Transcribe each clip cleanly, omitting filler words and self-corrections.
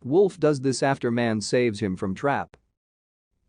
Wolf does this after man saves him from trap.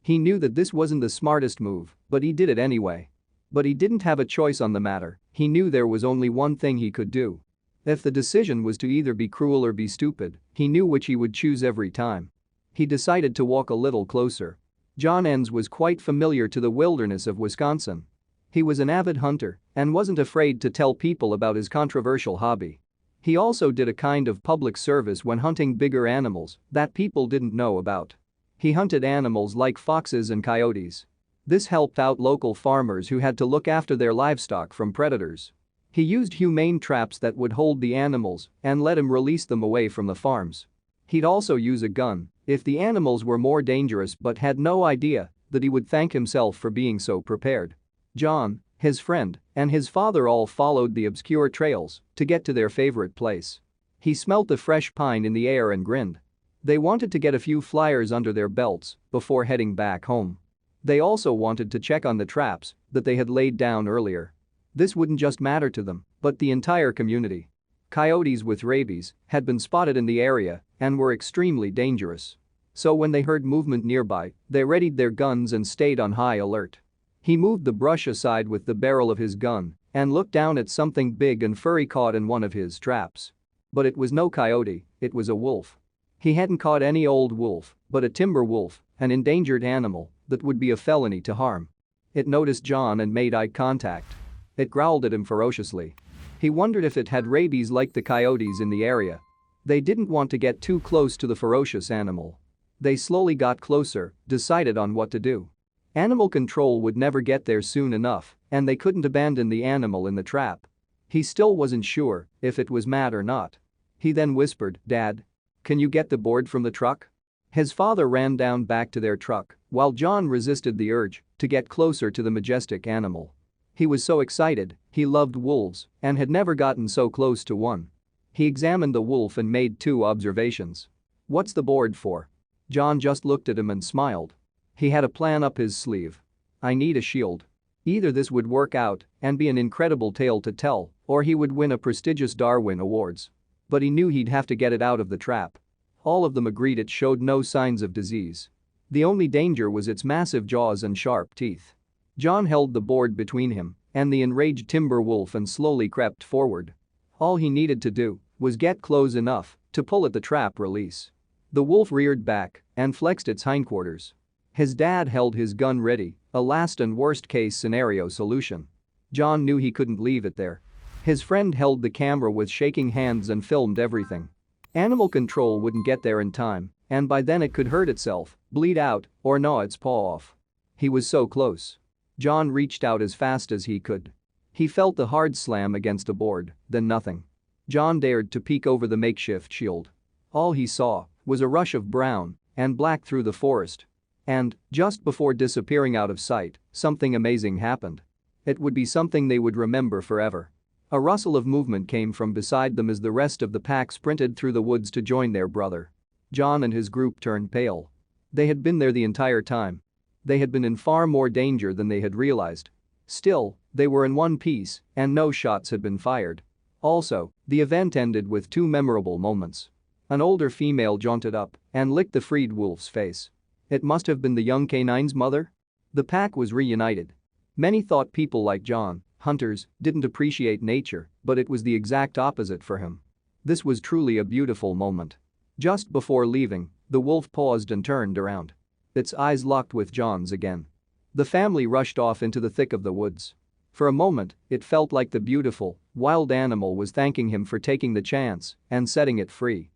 He knew that this wasn't the smartest move, but he did it anyway. But he didn't have a choice on the matter, he knew there was only one thing he could do. If the decision was to either be cruel or be stupid, he knew which he would choose every time. He decided to walk a little closer. John Oens was quite familiar to the wilderness of Wisconsin. He was an avid hunter and wasn't afraid to tell people about his controversial hobby. He also did a kind of public service when hunting bigger animals that people didn't know about. He hunted animals like foxes and coyotes. This helped out local farmers who had to look after their livestock from predators. He used humane traps that would hold the animals and let him release them away from the farms. He'd also use a gun if the animals were more dangerous but had no idea that he would thank himself for being so prepared. John, his friend, and his father all followed the obscure trails to get to their favorite place. He smelt the fresh pine in the air and grinned. They wanted to get a few flyers under their belts before heading back home. They also wanted to check on the traps that they had laid down earlier. This wouldn't just matter to them, but the entire community. Coyotes with rabies had been spotted in the area and were extremely dangerous. So when they heard movement nearby, they readied their guns and stayed on high alert. He moved the brush aside with the barrel of his gun and looked down at something big and furry caught in one of his traps. But it was no coyote, it was a wolf. He hadn't caught any old wolf, but a timber wolf, an endangered animal that would be a felony to harm. It noticed John and made eye contact. It growled at him ferociously. He wondered if it had rabies like the coyotes in the area. They didn't want to get too close to the ferocious animal. They slowly got closer, decided on what to do. Animal control would never get there soon enough, and they couldn't abandon the animal in the trap. He still wasn't sure if it was mad or not. He then whispered, "Dad, can you get the board from the truck?" His father ran down back to their truck while John resisted the urge to get closer to the majestic animal. He was so excited, he loved wolves and had never gotten so close to one. He examined the wolf and made two observations. "What's the board for?" John just looked at him and smiled. He had a plan up his sleeve. "I need a shield." Either this would work out and be an incredible tale to tell, or he would win a prestigious Darwin Awards. But he knew he'd have to get it out of the trap. All of them agreed it showed no signs of disease. The only danger was its massive jaws and sharp teeth. John held the board between him and the enraged timber wolf and slowly crept forward. All he needed to do was get close enough to pull at the trap release. The wolf reared back and flexed its hindquarters. His dad held his gun ready, a last and worst case scenario solution. John knew he couldn't leave it there. His friend held the camera with shaking hands and filmed everything. Animal control wouldn't get there in time, and by then it could hurt itself, bleed out, or gnaw its paw off. He was so close. John reached out as fast as he could. He felt the hard slam against a board, then nothing. John dared to peek over the makeshift shield. All he saw was a rush of brown and black through the forest. And, just before disappearing out of sight, something amazing happened. It would be something they would remember forever. A rustle of movement came from beside them as the rest of the pack sprinted through the woods to join their brother. John and his group turned pale. They had been there the entire time. They had been in far more danger than they had realized. Still, they were in one piece and no shots had been fired. Also, the event ended with two memorable moments. An older female jaunted up and licked the freed wolf's face. It must have been the young canine's mother. The pack was reunited. Many thought people like John, hunters, didn't appreciate nature, but it was the exact opposite for him. This was truly a beautiful moment. Just before leaving, the wolf paused and turned around. Its eyes locked with John's again. The family rushed off into the thick of the woods. For a moment, it felt like the beautiful, wild animal was thanking him for taking the chance and setting it free.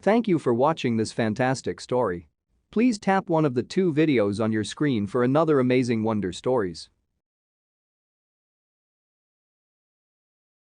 Thank you for watching this fantastic story. Please tap one of the two videos on your screen for another amazing wonder stories.